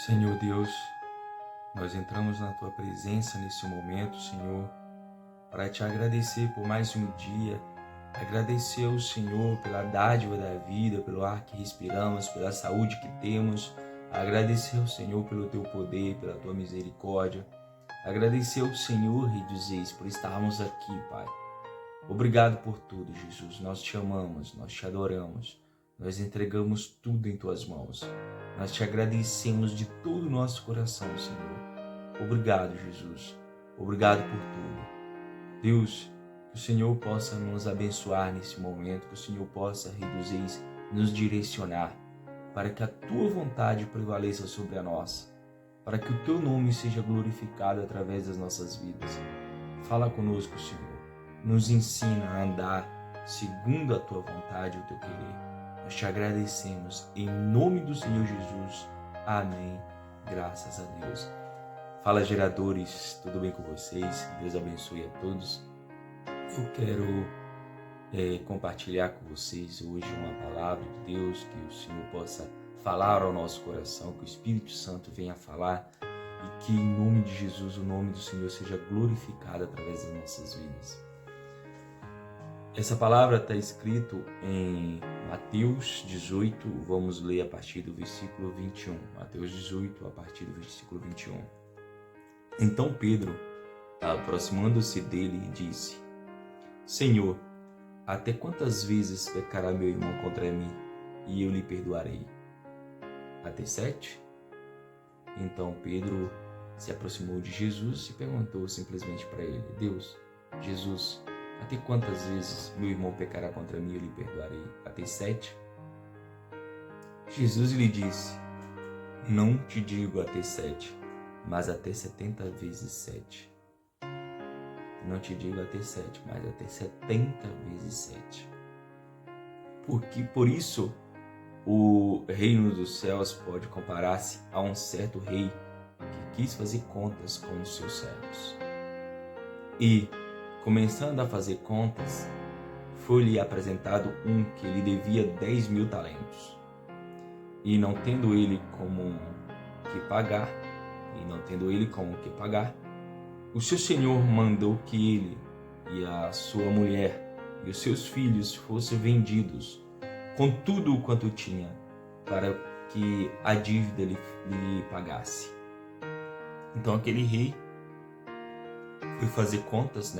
Senhor Deus, nós entramos na Tua presença nesse momento, Senhor, para Te agradecer por mais um dia, agradecer ao Senhor pela dádiva da vida, pelo ar que respiramos, pela saúde que temos, agradecer ao Senhor pelo Teu poder, pela Tua misericórdia, agradecer ao Senhor, Rei dos Reis, por estarmos aqui, Pai. Obrigado por tudo, Jesus, nós Te amamos, nós Te adoramos. Nós entregamos tudo em Tuas mãos. Nós Te agradecemos de todo o nosso coração, Senhor. Obrigado, Jesus. Obrigado por tudo. Deus, que o Senhor possa nos abençoar nesse momento, que o Senhor possa, Rei dos Reis, nos direcionar para que a Tua vontade prevaleça sobre a nossa, para que o Teu nome seja glorificado através das nossas vidas. Fala conosco, Senhor. Nos ensina a andar segundo a Tua vontade e o Teu querer. Nós Te agradecemos em nome do Senhor Jesus. Amém. Graças a Deus. Fala, geradores, tudo bem com vocês? Deus abençoe a todos. Eu quero compartilhar com vocês hoje uma palavra de Deus, que o Senhor possa falar ao nosso coração, que o Espírito Santo venha falar e que em nome de Jesus o nome do Senhor seja glorificado através das nossas vidas. Essa palavra está escrito em Mateus 18, vamos ler a partir do versículo 21. Mateus 18, a partir do versículo 21. Então Pedro, aproximando-se dele, disse: Senhor, até quantas vezes pecará meu irmão contra mim e eu lhe perdoarei? Até 7? Então Pedro se aproximou de Jesus e perguntou simplesmente para ele: Jesus, até quantas vezes meu irmão pecará contra mim e eu lhe perdoarei? Até 7? Jesus lhe disse: Não te digo até 7, mas até 70 vezes 7. Não te digo até 7, mas até 70 vezes 7. Porque por isso o reino dos céus pode comparar-se a um certo rei que quis fazer contas com os seus servos. E começando a fazer contas, foi-lhe apresentado um que lhe devia 10.000 talentos. E não tendo ele como que pagar, o seu senhor mandou que ele e a sua mulher e os seus filhos fossem vendidos, com tudo quanto tinha, para que a dívida lhe pagasse. Então aquele rei foi fazer contas,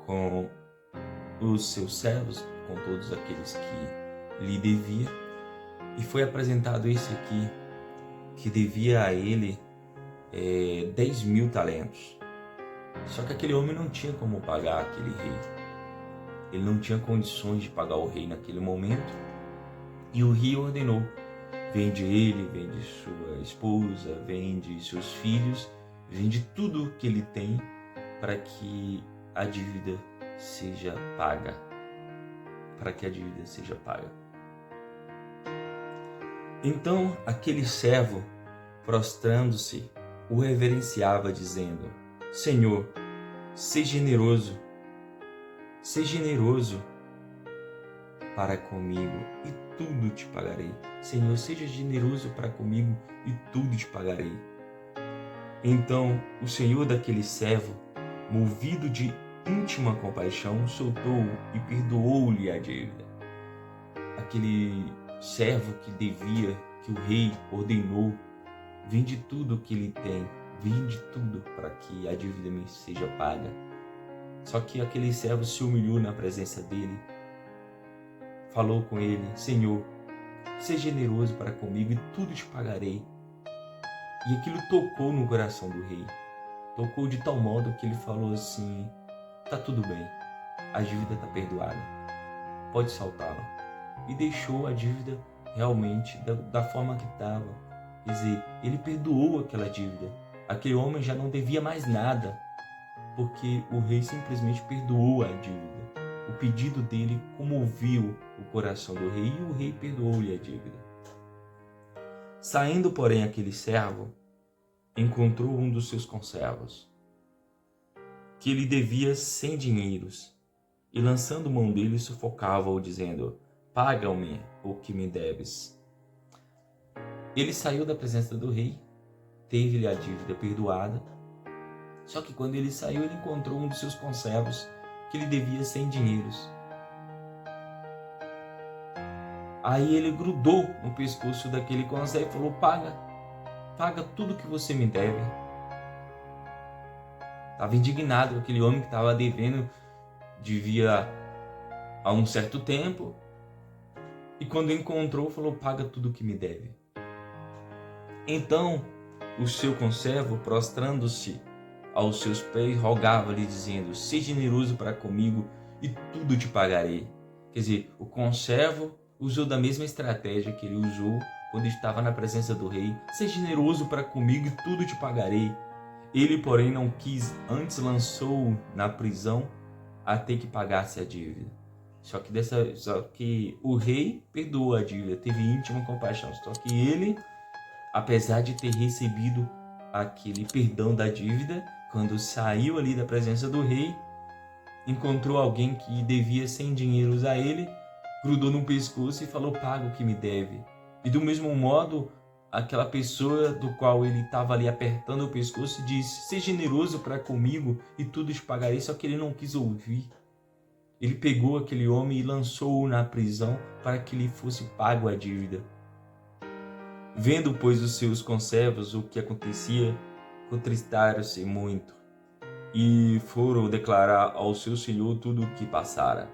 com os seus servos, com todos aqueles que lhe devia, e foi apresentado esse aqui, que devia a ele 10.000 talentos. Só que aquele homem não tinha como pagar aquele rei. Ele não tinha condições de pagar o rei naquele momento, e o rei ordenou: vende ele, vende sua esposa, vende seus filhos, vende tudo que ele tem, para que a dívida seja paga. Então aquele servo, prostrando-se, o reverenciava, dizendo: Senhor, seja generoso para comigo e tudo te pagarei. Senhor, seja generoso para comigo e tudo te pagarei. Então o senhor daquele servo, movido de íntima compaixão, soltou-o e perdoou-lhe a dívida. Aquele servo que devia, que o rei ordenou: vende tudo que ele tem, vende tudo para que a dívida me seja paga. Só que aquele servo se humilhou na presença dele, falou com ele: Senhor, seja generoso para comigo e tudo te pagarei. E aquilo tocou no coração do rei. Tocou de tal modo que ele falou assim: tá tudo bem, a dívida está perdoada, pode saltá-la. E deixou a dívida realmente da forma que estava. Quer dizer, ele perdoou aquela dívida. Aquele homem já não devia mais nada, porque o rei simplesmente perdoou a dívida. O pedido dele comoveu o coração do rei e o rei perdoou-lhe a dívida. Saindo, porém, aquele servo encontrou um dos seus conservos, que lhe devia 100 dinheiros, e lançando mão dele, sufocava-o, dizendo: paga-me o que me deves. Ele saiu da presença do rei, teve-lhe a dívida perdoada. Só que quando ele saiu, ele encontrou um dos seus conservos que lhe devia 100 dinheiros. Aí ele grudou no pescoço daquele conservo e falou: paga tudo que você me deve. Estava indignado com aquele homem que estava devendo, devia há um certo tempo. E quando encontrou, falou: paga tudo que me deve. Então o seu conservo, prostrando-se aos seus pés, rogava-lhe, dizendo: seja generoso para comigo e tudo te pagarei. Quer dizer, o conservo usou da mesma estratégia que ele usou quando estava na presença do rei: seja generoso para comigo e tudo te pagarei. Ele, porém, não quis, antes lançou-o na prisão até que pagasse a dívida. Só que o rei perdoou a dívida, teve íntima compaixão. Só que ele, apesar de ter recebido aquele perdão da dívida, quando saiu ali da presença do rei, encontrou alguém que devia 100 dinheiros a ele, grudou no pescoço e falou: paga o que me deve. E do mesmo modo, aquela pessoa do qual ele estava ali apertando o pescoço disse: seja generoso para comigo e tudo te pagarei. Só que ele não quis ouvir. Ele pegou aquele homem e lançou-o na prisão para que lhe fosse pago a dívida. Vendo, pois, os seus conservos o que acontecia, contristaram-se muito e foram declarar ao seu senhor tudo o que passara.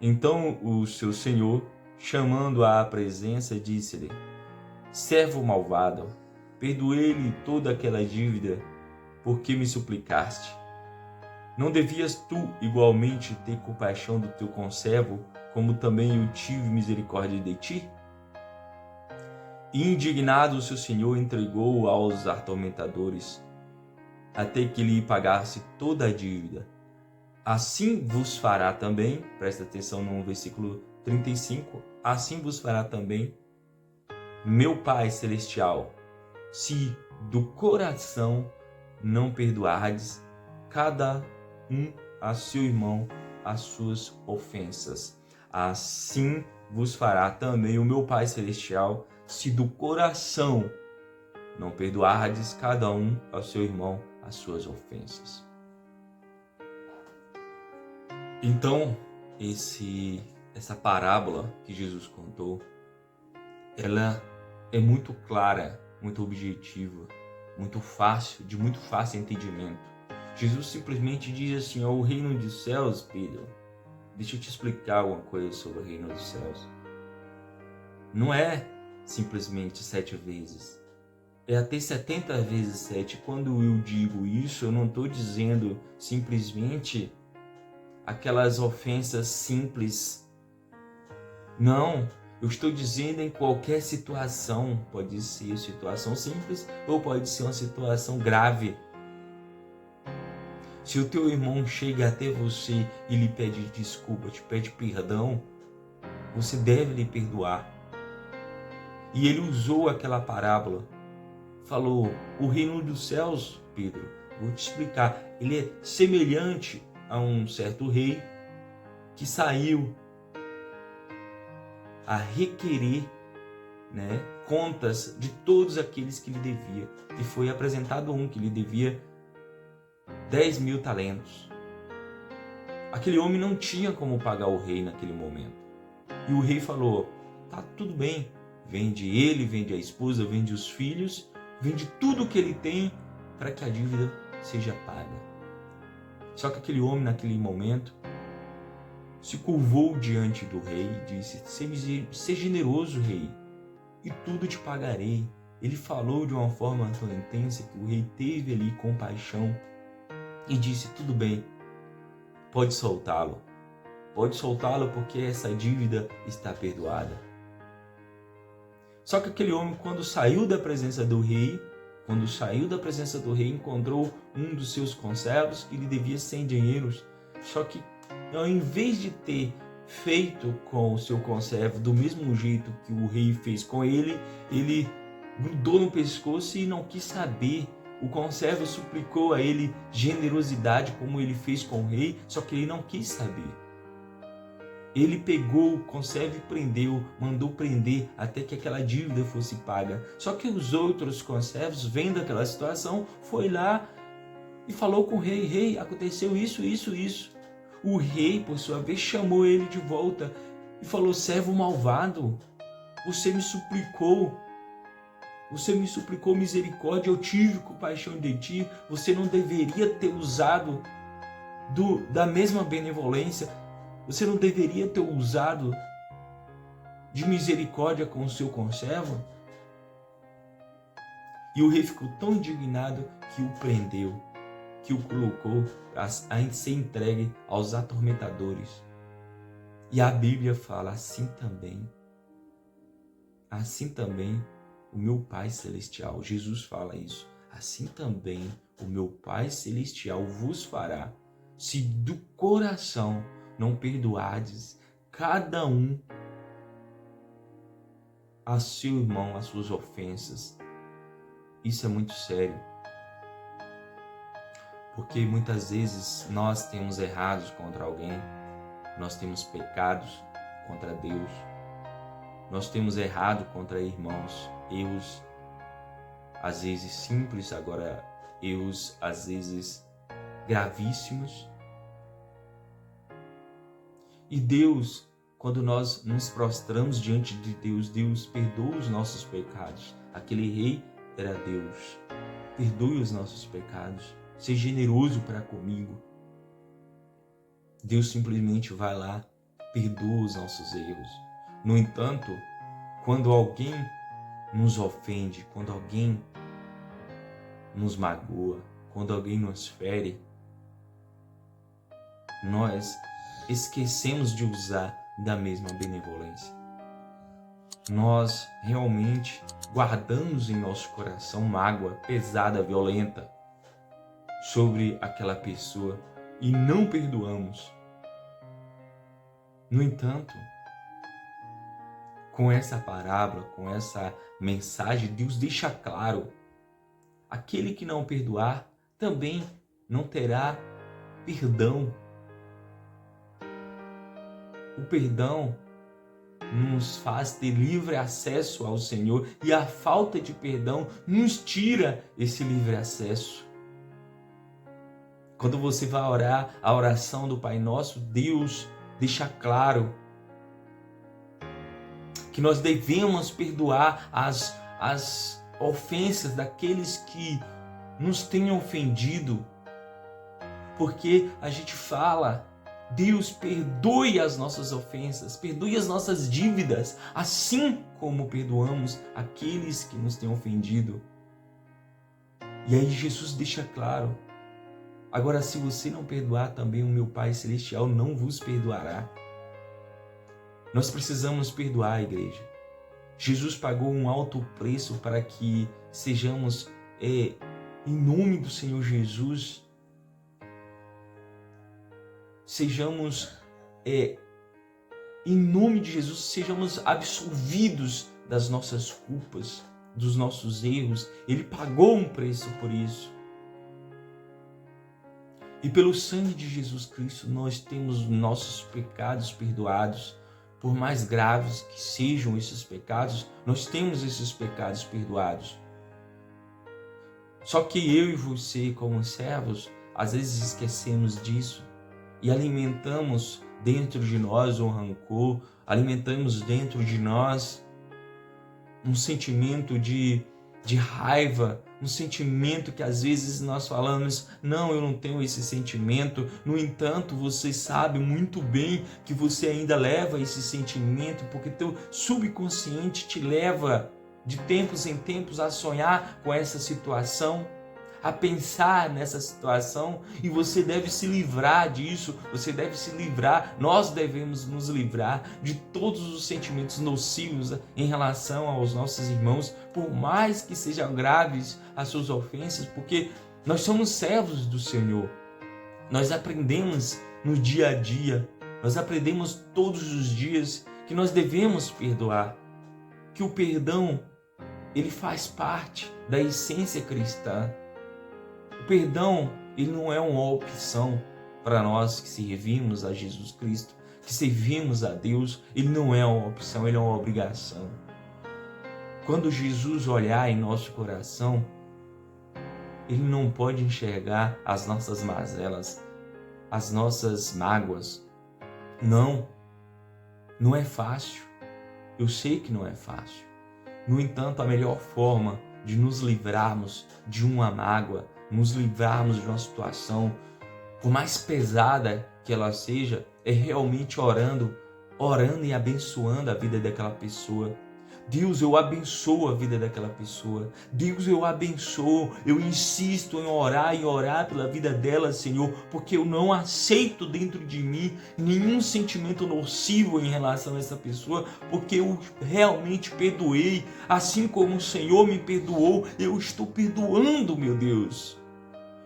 Então o seu senhor, chamando-o à presença, disse-lhe: servo malvado, perdoei-lhe toda aquela dívida, porque me suplicaste. Não devias tu igualmente ter compaixão do teu conservo, como também eu tive misericórdia de ti? E indignado o seu senhor entregou-o aos atormentadores, até que lhe pagasse toda a dívida. Assim vos fará também, presta atenção no versículo 35, assim vos fará também meu Pai Celestial, se do coração não perdoardes cada um a seu irmão as suas ofensas. Assim vos fará também o meu Pai Celestial, se do coração não perdoardes cada um ao seu irmão as suas ofensas. Então, essa parábola que Jesus contou, ela é muito clara, muito objetiva, muito fácil, de muito fácil entendimento. Jesus simplesmente diz assim: o reino dos céus, Pedro, deixa eu te explicar alguma coisa sobre o reino dos céus. Não é simplesmente 7 vezes, é até 70 vezes 7. Quando eu digo isso, eu não estou dizendo simplesmente aquelas ofensas simples. Não, eu estou dizendo em qualquer situação. Pode ser situação simples ou pode ser uma situação grave. Se o teu irmão chega até você e lhe pede desculpa, te pede perdão, você deve lhe perdoar. E ele usou aquela parábola, falou: o reino dos céus, Pedro, vou te explicar, ele é semelhante a um certo rei que saiu a requerer, contas de todos aqueles que lhe devia. E foi apresentado um que lhe devia 10.000 talentos. Aquele homem não tinha como pagar o rei naquele momento. E o rei falou: tá tudo bem, vende ele, vende a esposa, vende os filhos, vende tudo o que ele tem para que a dívida seja paga. Só que aquele homem naquele momento se curvou diante do rei e disse: seja generoso, rei, e tudo te pagarei. Ele falou de uma forma tão intensa que o rei teve ali compaixão e disse: tudo bem, pode soltá-lo porque essa dívida está perdoada. Só que aquele homem, quando saiu da presença do rei, encontrou um dos seus conservos que lhe devia 100 dinheiros. Só que ao invés de ter feito com o seu conservo do mesmo jeito que o rei fez com ele, ele grudou no pescoço e não quis saber. O conservo suplicou a ele generosidade como ele fez com o rei, só que ele não quis saber. Ele pegou o conservo e prendeu, mandou prender até que aquela dívida fosse paga. Só que os outros conservos, vendo aquela situação, foi lá e falou com o rei: rei, aconteceu isso, isso, isso. O rei, por sua vez, chamou ele de volta e falou: servo malvado, você me suplicou misericórdia, eu tive compaixão de ti, você não deveria ter usado da mesma benevolência, você não deveria ter usado de misericórdia com o seu conservo? E o rei ficou tão indignado que o prendeu, que o colocou a ser entregue aos atormentadores. E a Bíblia fala: assim também o meu Pai Celestial, Jesus fala isso, assim também o meu Pai Celestial vos fará, se do coração não perdoardes cada um a seu irmão as suas ofensas. Isso é muito sério, porque muitas vezes nós temos errados contra alguém, nós temos pecados contra Deus, nós temos errado contra irmãos, erros às vezes simples, agora erros às vezes gravíssimos. E Deus, quando nós nos prostramos diante de Deus, Deus perdoa os nossos pecados. Aquele rei era Deus. Perdoe os nossos pecados. Seja generoso para comigo. Deus simplesmente vai lá, perdoa os nossos erros. No entanto, quando alguém nos ofende, quando alguém nos magoa, quando alguém nos fere, nós esquecemos de usar da mesma benevolência. Nós realmente guardamos em nosso coração mágoa pesada, violenta sobre aquela pessoa e não perdoamos. No entanto, com essa parábola, com essa mensagem, Deus deixa claro: aquele que não perdoar também não terá perdão. O perdão nos faz ter livre acesso ao Senhor e a falta de perdão nos tira esse livre acesso. Quando você vai orar a oração do Pai Nosso, Deus deixa claro que nós devemos perdoar as ofensas daqueles que nos tenham ofendido, porque a gente fala: Deus, perdoe as nossas ofensas, perdoe as nossas dívidas, assim como perdoamos aqueles que nos têm ofendido. E aí Jesus deixa claro: agora, se você não perdoar, também o meu Pai Celestial não vos perdoará. Nós precisamos perdoar, igreja. Jesus pagou um alto preço para que sejamos, em nome do Senhor Jesus, sejamos, em nome de Jesus, sejamos absolvidos das nossas culpas, dos nossos erros. Ele pagou um preço por isso. E pelo sangue de Jesus Cristo, nós temos nossos pecados perdoados. Por mais graves que sejam esses pecados, nós temos esses pecados perdoados. Só que eu e você, como servos, às vezes esquecemos disso e alimentamos dentro de nós um rancor, alimentamos dentro de nós um sentimento de raiva, um sentimento que às vezes nós falamos: não, eu não tenho esse sentimento. No entanto, você sabe muito bem que você ainda leva esse sentimento, porque teu subconsciente te leva de tempos em tempos a sonhar com essa situação, a pensar nessa situação, e você deve se livrar disso, você deve se livrar, nós devemos nos livrar de todos os sentimentos nocivos em relação aos nossos irmãos, por mais que sejam graves as suas ofensas, porque nós somos servos do Senhor. Nós aprendemos no dia a dia, nós aprendemos todos os dias que nós devemos perdoar, que o perdão, ele faz parte da essência cristã. O perdão, ele não é uma opção para nós que servimos a Jesus Cristo, que servimos a Deus, ele não é uma opção, ele é uma obrigação. Quando Jesus olhar em nosso coração, ele não pode enxergar as nossas mazelas, as nossas mágoas. Não é fácil. Eu sei que não é fácil. No entanto, a melhor forma de nos livrarmos de uma mágoa, nos livrarmos de uma situação, por mais pesada que ela seja, é realmente orando e abençoando a vida daquela pessoa. Deus, eu abençoo a vida daquela pessoa. Deus, eu abençoo, eu insisto em orar pela vida dela, Senhor, porque eu não aceito dentro de mim nenhum sentimento nocivo em relação a essa pessoa, porque eu realmente perdoei, assim como o Senhor me perdoou, eu estou perdoando, meu Deus.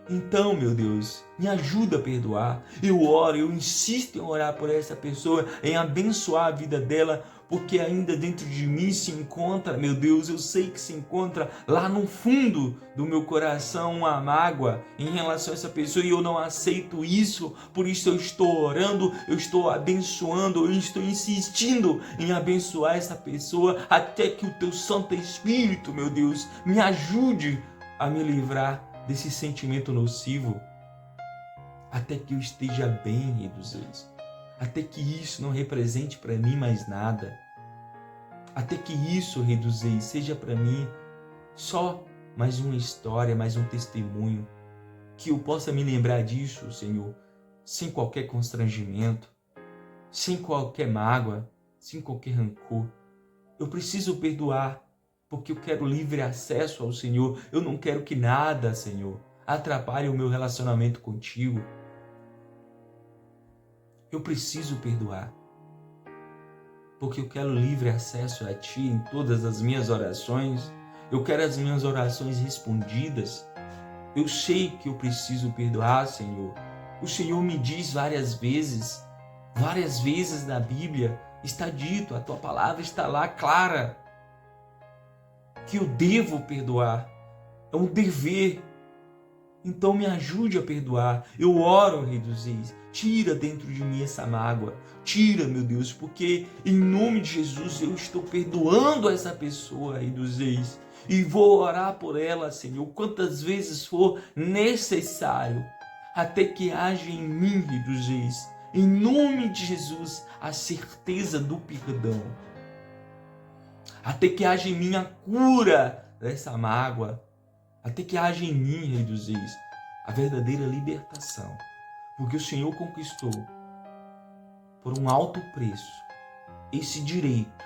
Então, meu Deus, me ajuda a perdoar. Eu oro, eu insisto em orar por essa pessoa, em abençoar a vida dela, porque ainda dentro de mim se encontra, meu Deus, eu sei que se encontra lá no fundo do meu coração uma mágoa em relação a essa pessoa e eu não aceito isso. Por isso eu estou orando, eu estou abençoando, eu estou insistindo em abençoar essa pessoa até que o teu Santo Espírito, meu Deus, me ajude a me livrar desse sentimento nocivo, até que eu esteja bem, Rei dos Reis, até que isso não represente para mim mais nada, até que isso, Rei dos Reis, seja para mim só mais uma história, mais um testemunho, que eu possa me lembrar disso, Senhor, sem qualquer constrangimento, sem qualquer mágoa, sem qualquer rancor. Eu preciso perdoar, porque eu quero livre acesso ao Senhor. Eu não quero que nada, Senhor, atrapalhe o meu relacionamento contigo. Eu preciso perdoar, porque eu quero livre acesso a Ti em todas as minhas orações. Eu quero as minhas orações respondidas. Eu sei que eu preciso perdoar, Senhor. O Senhor me diz várias vezes na Bíblia, está dito, a Tua palavra está lá clara, que eu devo perdoar, é um dever. Então me ajude a perdoar. Eu oro, Rei dos Reis, tira dentro de mim essa mágoa, tira, meu Deus, porque em nome de Jesus eu estou perdoando essa pessoa, Rei dos Reis, e vou orar por ela, Senhor, quantas vezes for necessário, até que haja em mim, Rei dos Reis, em nome de Jesus, a certeza do perdão. Até que haja em mim a cura dessa mágoa, até que haja em mim, Rei dos Reis, a verdadeira libertação, porque o Senhor conquistou por um alto preço esse direito,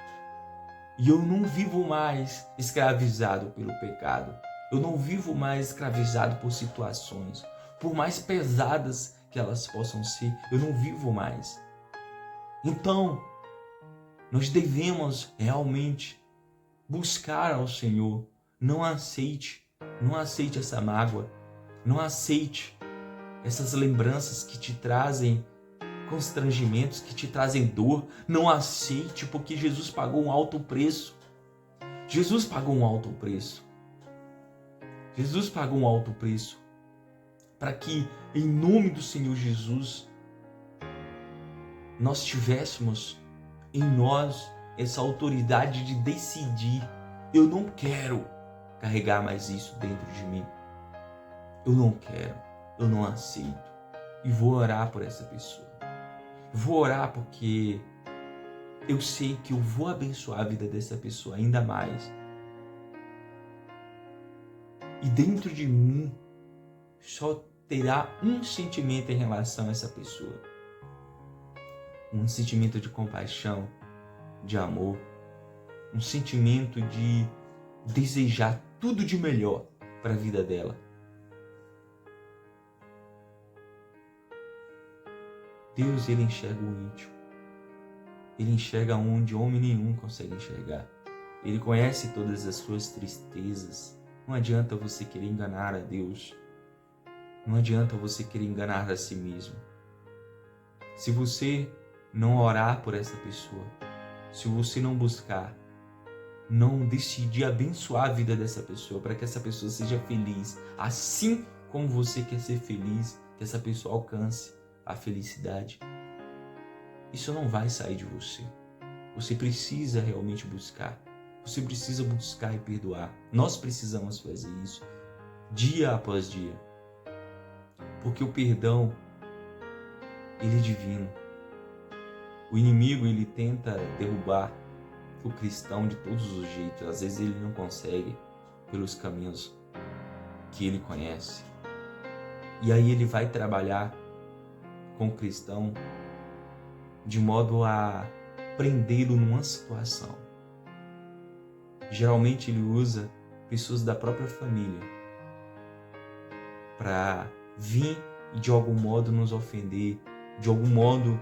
e eu não vivo mais escravizado pelo pecado, eu não vivo mais escravizado por situações, por mais pesadas que elas possam ser, eu não vivo mais. Então, nós devemos realmente buscar ao Senhor. Não aceite essa mágoa, não aceite essas lembranças que te trazem constrangimentos, que te trazem dor. Não aceite, porque Jesus pagou um alto preço. Jesus pagou um alto preço. Jesus pagou um alto preço para que, em nome do Senhor Jesus, nós tivéssemos em nós essa autoridade de decidir. Eu não quero carregar mais isso dentro de mim. Eu não quero, eu não aceito. E vou orar por essa pessoa. Vou orar porque eu sei que eu vou abençoar a vida dessa pessoa ainda mais. E dentro de mim só terá um sentimento em relação a essa pessoa. Um sentimento de compaixão, de amor, um sentimento de desejar tudo de melhor para a vida dela. Deus, Ele enxerga o íntimo. Ele enxerga onde homem nenhum consegue enxergar. Ele conhece todas as suas tristezas. Não adianta você querer enganar a Deus. Não adianta você querer enganar a si mesmo. Se você não orar por essa pessoa, se você não buscar, não decidir abençoar a vida dessa pessoa para que essa pessoa seja feliz, assim como você quer ser feliz, que essa pessoa alcance a felicidade, isso não vai sair de você. Você precisa realmente buscar. Você precisa buscar e perdoar. Nós precisamos fazer isso dia após dia. Porque o perdão, ele é divino. O inimigo, ele tenta derrubar o cristão de todos os jeitos. Às vezes ele não consegue pelos caminhos que ele conhece. E aí ele vai trabalhar com o cristão de modo a prendê-lo numa situação. Geralmente ele usa pessoas da própria família para vir e de algum modo nos ofender, de algum modo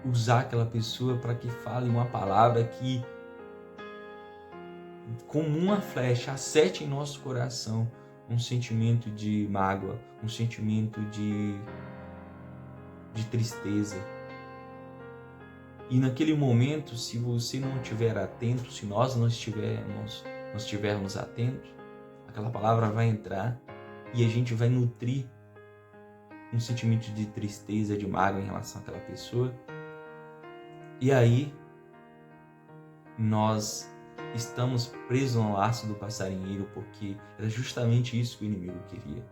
usar aquela pessoa para que fale uma palavra que, como uma flecha, acerte em nosso coração um sentimento de mágoa, um sentimento de tristeza. E naquele momento, se você não estiver atento, se nós não estivermos atentos, aquela palavra vai entrar e a gente vai nutrir um sentimento de tristeza, de mágoa em relação àquela pessoa. E aí, nós estamos presos no laço do passarinheiro, porque era justamente isso que o inimigo queria.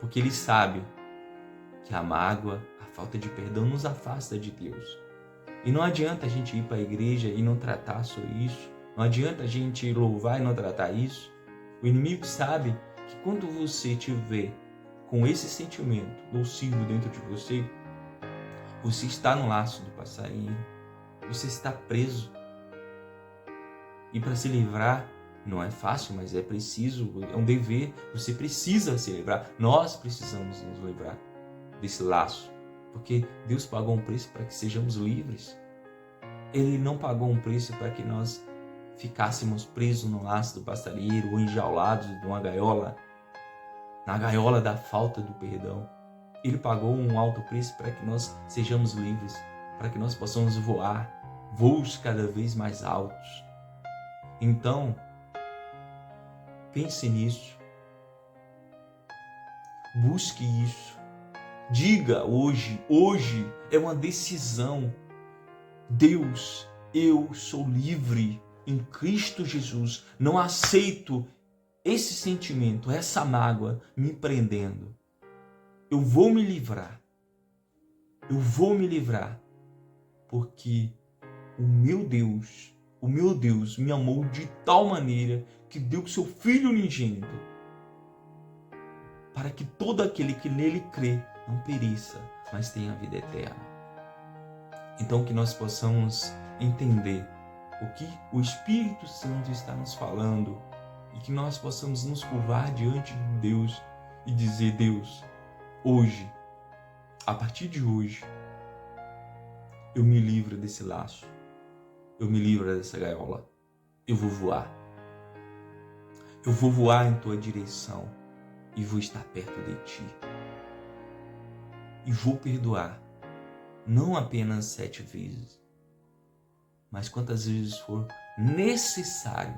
Porque ele sabe que a mágoa, a falta de perdão nos afasta de Deus. E não adianta a gente ir para a igreja e não tratar só isso. Não adianta a gente louvar e não tratar isso. O inimigo sabe que quando você tiver com esse sentimento nocivo dentro de você, você está no laço do passarinheiro. Você está preso. E para se livrar, não é fácil, mas é preciso, é um dever. Você precisa se livrar. Nós precisamos nos livrar desse laço, porque Deus pagou um preço para que sejamos livres. Ele não pagou um preço para que nós ficássemos presos no laço do passarinheiro ou enjaulados de uma gaiola, na gaiola da falta do perdão. Ele pagou um alto preço para que nós sejamos livres, para que nós possamos voar, voos cada vez mais altos. Então, pense nisso, busque isso. Diga hoje é uma decisão. Deus, eu sou livre em Cristo Jesus. Não aceito esse sentimento, essa mágoa me prendendo. Eu vou me livrar. Eu vou me livrar. Porque o meu Deus me amou de tal maneira que deu o seu Filho unigênito, para que todo aquele que nele crê não pereça, mas tenha a vida eterna. Então que nós possamos entender o que o Espírito Santo está nos falando e que nós possamos nos curvar diante de Deus e dizer: Deus, hoje, a partir de hoje, eu me livro desse laço, eu me livro dessa gaiola, eu vou voar. Eu vou voar em tua direção e vou estar perto de ti. E vou perdoar, não apenas 7 vezes, mas quantas vezes for necessário,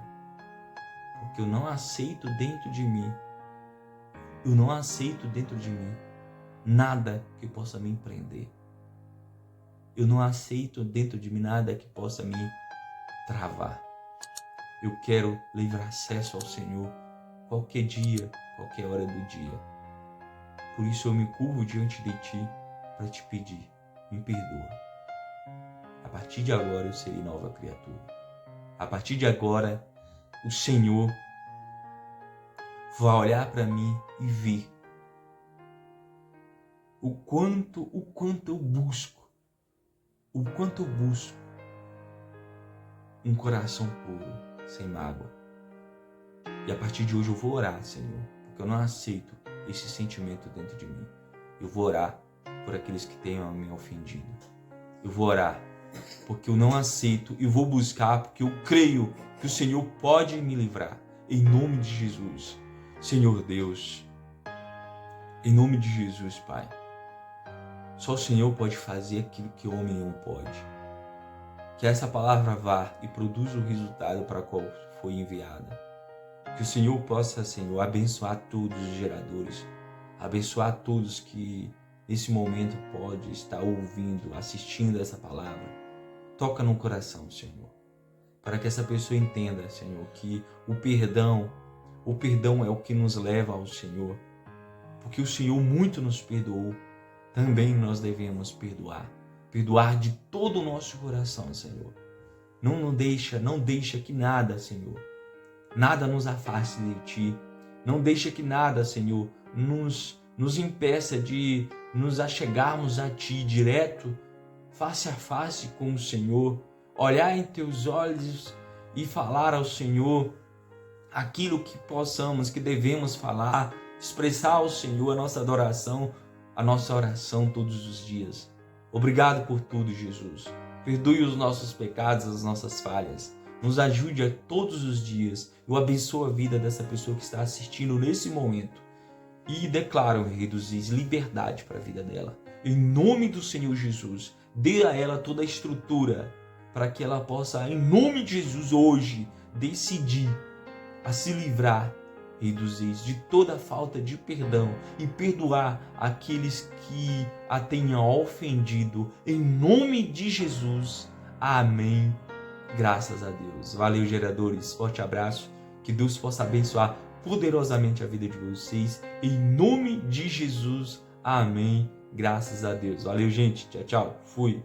porque eu não aceito dentro de mim, nada que possa me prender. Eu não aceito dentro de mim nada que possa me travar. Eu quero livre acesso ao Senhor qualquer dia, qualquer hora do dia. Por isso eu me curvo diante de ti para te pedir, me perdoa. A partir de agora eu serei nova criatura. A partir de agora o Senhor vai olhar para mim e ver o quanto eu busco um coração puro, sem mágoa. E a partir de hoje eu vou orar, Senhor, porque eu não aceito esse sentimento dentro de mim. Eu vou orar por aqueles que tenham me ofendido. Eu vou orar porque eu não aceito e vou buscar porque eu creio que o Senhor pode me livrar. Em nome de Jesus. Senhor Deus, em nome de Jesus, Pai. Só o Senhor pode fazer aquilo que o homem não pode. Que essa palavra vá e produza o resultado para o qual foi enviada. Que o Senhor possa, Senhor, abençoar todos os geradores, abençoar todos que nesse momento pode estar ouvindo, assistindo essa palavra. Toca no coração, Senhor, para que essa pessoa entenda, Senhor, que o perdão é o que nos leva ao Senhor, porque o Senhor muito nos perdoou, também nós devemos perdoar de todo o nosso coração, Senhor. Não deixa que nada, Senhor, nada nos afaste de Ti. Não deixa que nada, Senhor, nos impeça de nos achegarmos a Ti direto, face a face com o Senhor, olhar em Teus olhos e falar ao Senhor aquilo que possamos, que devemos falar, expressar ao Senhor a nossa adoração, a nossa oração todos os dias. Obrigado por tudo, Jesus. Perdoe os nossos pecados, as nossas falhas. Nos ajude a todos os dias. Eu abençoo a vida dessa pessoa que está assistindo nesse momento. E declaro, Rei dos Reis, liberdade para a vida dela. Em nome do Senhor Jesus, dê a ela toda a estrutura para que ela possa, em nome de Jesus, hoje, decidir a se livrar, Rei dos Reis, de toda falta de perdão e perdoar aqueles que a tenham ofendido. Em nome de Jesus. Amém. Graças a Deus. Valeu, geradores. Forte abraço. Que Deus possa abençoar poderosamente a vida de vocês. Em nome de Jesus. Amém. Graças a Deus. Valeu, gente. Tchau, tchau. Fui.